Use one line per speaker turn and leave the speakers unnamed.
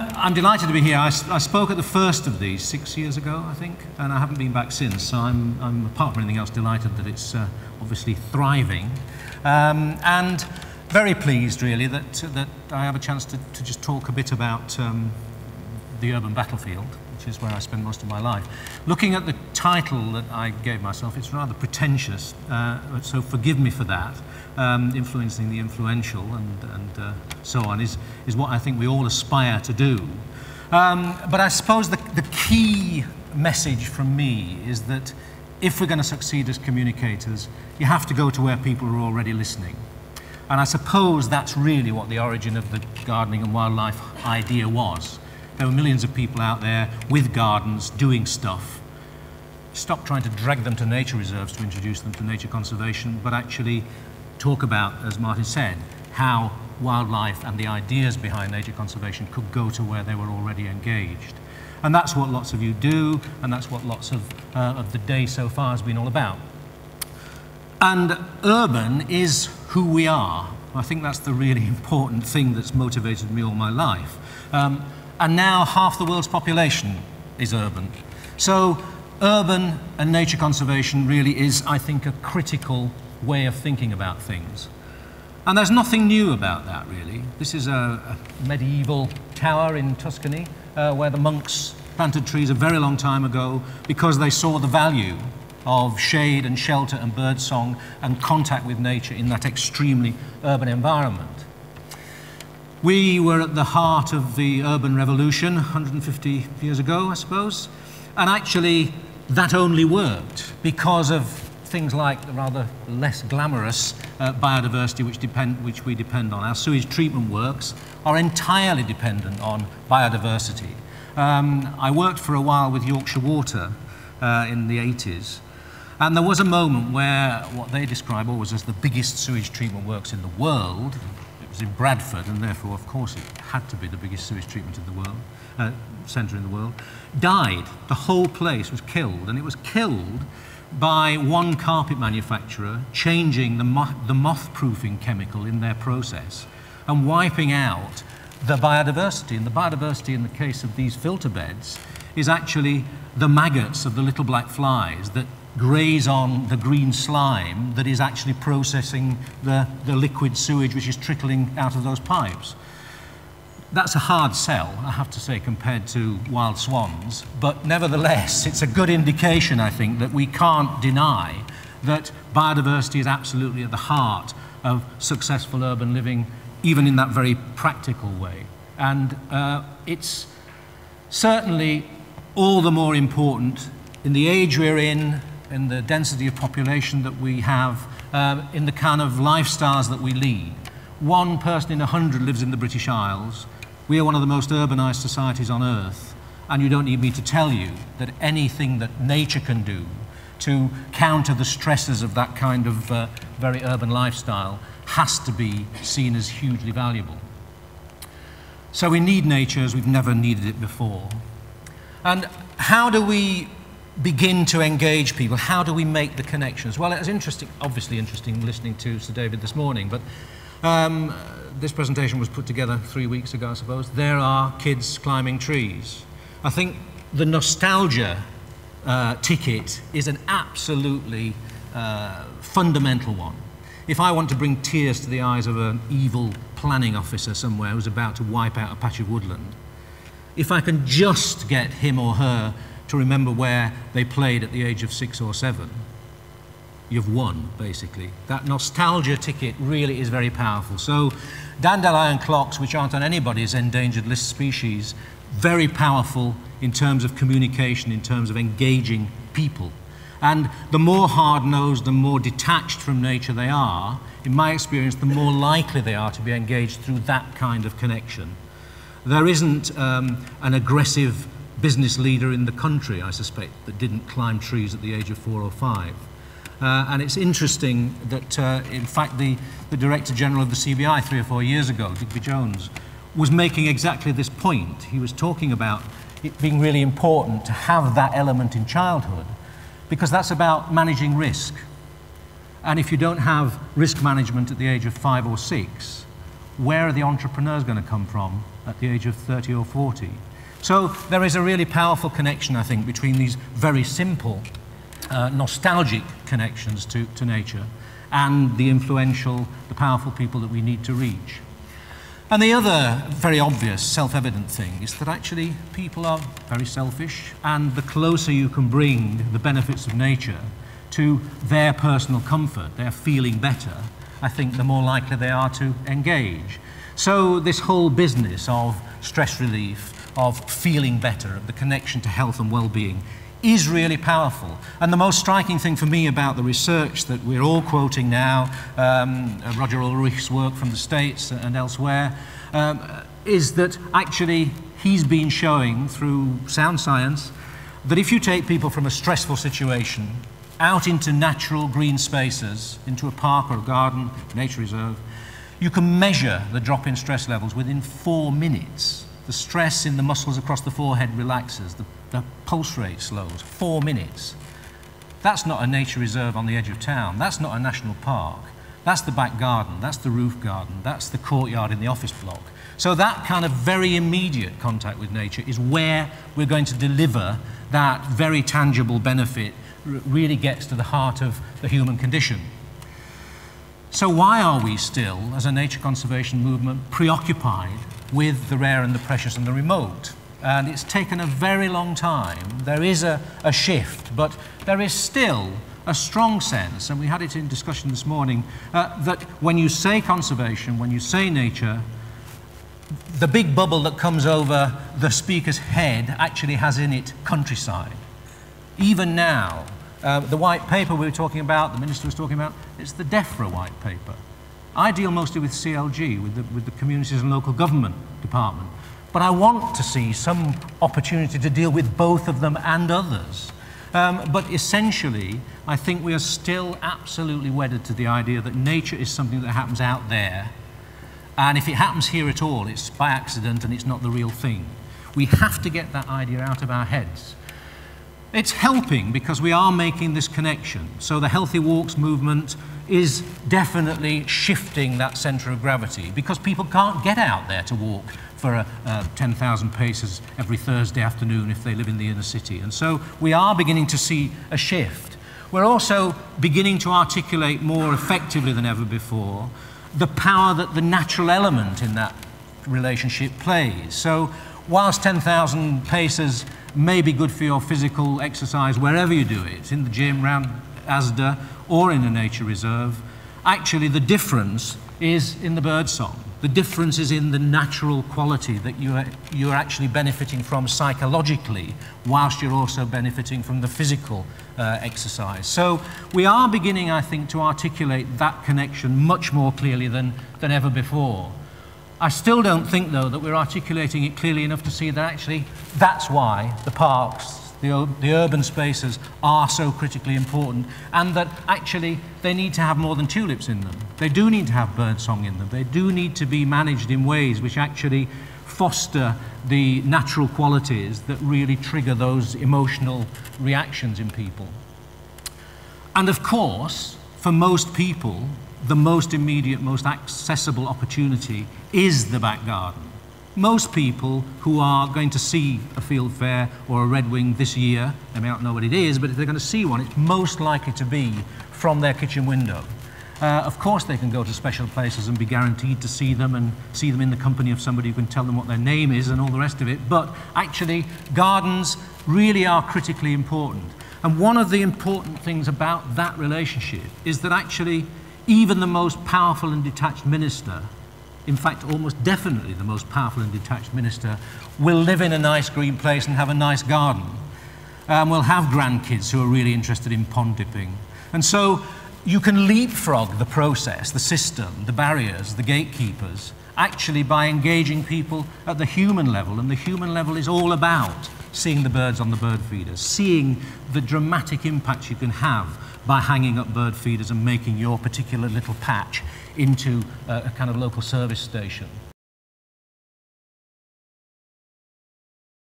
I'm delighted to be here. I spoke at the first of these 6 years ago, I think, and I haven't been back since. So I'm apart from anything else, delighted that it's obviously thriving, and very pleased, really, that I have a chance to just talk a bit about the urban battlefield, which is where I spend most of my life. Looking at the title that I gave myself, it's rather pretentious, so forgive me for that. Influencing the influential and so on is what I think we all aspire to do. But I suppose the key message from me is that if we're going to succeed as communicators, you have to go to where people are already listening. And I suppose that's really what the origin of the gardening and wildlife idea was. There were millions of people out there with gardens doing stuff. Stop trying to drag them to nature reserves to introduce them to nature conservation, but actually talk about, as Martin said, how wildlife and the ideas behind nature conservation could go to where they were already engaged. And that's what lots of you do, and that's what lots of the day so far has been all about. And urban is who we are. I think that's the really important thing that's motivated me all my life. And now half the world's population is urban. So urban and nature conservation really is, I think, a critical way of thinking about things. And there's nothing new about that, really. This is a medieval tower in Tuscany where the monks planted trees a very long time ago because they saw the value of shade and shelter and birdsong and contact with nature in that extremely urban environment. We were at the heart of the urban revolution 150 years ago, I suppose, and actually that only worked because of things like the rather less glamorous biodiversity which we depend on. Our sewage treatment works are entirely dependent on biodiversity. I worked for a while with Yorkshire Water in the 80s, and there was a moment where what they describe always as the biggest sewage treatment works in the world, it was in Bradford, and therefore of course it had to be the biggest sewage treatment in the world, centre in the world, died. The whole place was killed, and it was killed by one carpet manufacturer changing the moth-proofing chemical in their process and wiping out the biodiversity. And the biodiversity in the case of these filter beds is actually the maggots of the little black flies that graze on the green slime that is actually processing the liquid sewage which is trickling out of those pipes. That's a hard sell, I have to say, compared to wild swans, but nevertheless, it's a good indication, I think, that we can't deny that biodiversity is absolutely at the heart of successful urban living, even in that very practical way. And it's certainly all the more important in the age we're in the density of population that we have, in the kind of lifestyles that we lead. 1 person in 100 lives in the British Isles. We are one of the most urbanized societies on earth, and you don't need me to tell you that anything that nature can do to counter the stresses of that kind of very urban lifestyle has to be seen as hugely valuable. So we need nature as we've never needed it before. And how do we begin to engage people? How do we make the connections? Well, it was interesting, obviously interesting listening to Sir David this morning, but this presentation was put together 3 weeks ago, I suppose. There are kids climbing trees. I think the nostalgia ticket is an absolutely fundamental one. If I want to bring tears to the eyes of an evil planning officer somewhere who's about to wipe out a patch of woodland, if I can just get him or her to remember where they played at the age of 6 or 7, you've won, basically. That nostalgia ticket really is very powerful. So dandelion clocks, which aren't on anybody's endangered list species, very powerful in terms of communication, in terms of engaging people. And the more hard-nosed, the more detached from nature they are, in my experience, the more likely they are to be engaged through that kind of connection. There isn't an aggressive business leader in the country, I suspect, that didn't climb trees at the age of 4 or 5. And it's interesting that, in fact, the Director General of the CBI 3 or 4 years ago, Digby Jones, was making exactly this point. He was talking about it being really important to have that element in childhood, because that's about managing risk. And if you don't have risk management at the age of 5 or 6, where are the entrepreneurs going to come from at the age of 30 or 40? So there is a really powerful connection, I think, between these very simple, nostalgic connections to nature and the influential, the powerful people that we need to reach. And the other very obvious, self-evident thing is that actually people are very selfish, and the closer you can bring the benefits of nature to their personal comfort, their feeling better, I think the more likely they are to engage. So this whole business of stress relief, of feeling better, of the connection to health and well-being is really powerful. And the most striking thing for me about the research that we're all quoting now, Roger Ulrich's work from the States and elsewhere, is that actually he's been showing through sound science that if you take people from a stressful situation out into natural green spaces, into a park or a garden, nature reserve, you can measure the drop in stress levels within 4 minutes. The stress in the muscles across the forehead relaxes, the pulse rate slows, 4 minutes. That's not a nature reserve on the edge of town, that's not a national park, that's the back garden, that's the roof garden, that's the courtyard in the office block. So that kind of very immediate contact with nature is where we're going to deliver that very tangible benefit, really gets to the heart of the human condition. So why are we still, as a nature conservation movement, preoccupied with the rare and the precious and the remote? And it's taken a very long time. There is a shift, but there is still a strong sense, and we had it in discussion this morning, that when you say conservation, when you say nature, the big bubble that comes over the speaker's head actually has in it countryside. Even now, the white paper we were talking about, the minister was talking about, it's the DEFRA white paper. I deal mostly with CLG, with the Communities and Local Government Department, but I want to see some opportunity to deal with both of them and others. But essentially, I think we are still absolutely wedded to the idea that nature is something that happens out there, and if it happens here at all, it's by accident and it's not the real thing. We have to get that idea out of our heads. It's helping because we are making this connection. So the Healthy Walks movement is definitely shifting that centre of gravity because people can't get out there to walk for 10,000 paces every Thursday afternoon if they live in the inner city. And so we are beginning to see a shift. We're also beginning to articulate more effectively than ever before the power that the natural element in that relationship plays. So whilst 10,000 paces may be good for your physical exercise wherever you do it, in the gym, around Asda, or in a nature reserve, actually the difference is in the bird song. The difference is in the natural quality that you're actually benefiting from psychologically, whilst you're also benefiting from the physical exercise. So we are beginning, I think, to articulate that connection much more clearly than ever before. I still don't think, though, that we're articulating it clearly enough to see that actually that's why the parks, the urban spaces are so critically important, and that actually they need to have more than tulips in them. They do need to have birdsong in them. They do need to be managed in ways which actually foster the natural qualities that really trigger those emotional reactions in people. And of course, for most people, the most immediate, most accessible opportunity is the back garden. Most people who are going to see a field fair or a Red Wing this year, they may not know what it is, but if they're going to see one, it's most likely to be from their kitchen window. Of course they can go to special places and be guaranteed to see them and see them in the company of somebody who can tell them what their name is and all the rest of it, but actually gardens really are critically important. And one of the important things about that relationship is that actually even the most powerful and detached minister, in fact almost definitely the most powerful and detached minister, will live in a nice green place and have a nice garden. Will have grandkids who are really interested in pond dipping. And so you can leapfrog the process, the system, the barriers, the gatekeepers, actually by engaging people at the human level. And the human level is all about seeing the birds on the bird feeders, seeing the dramatic impact you can have by hanging up bird feeders and making your particular little patch into a kind of local service station.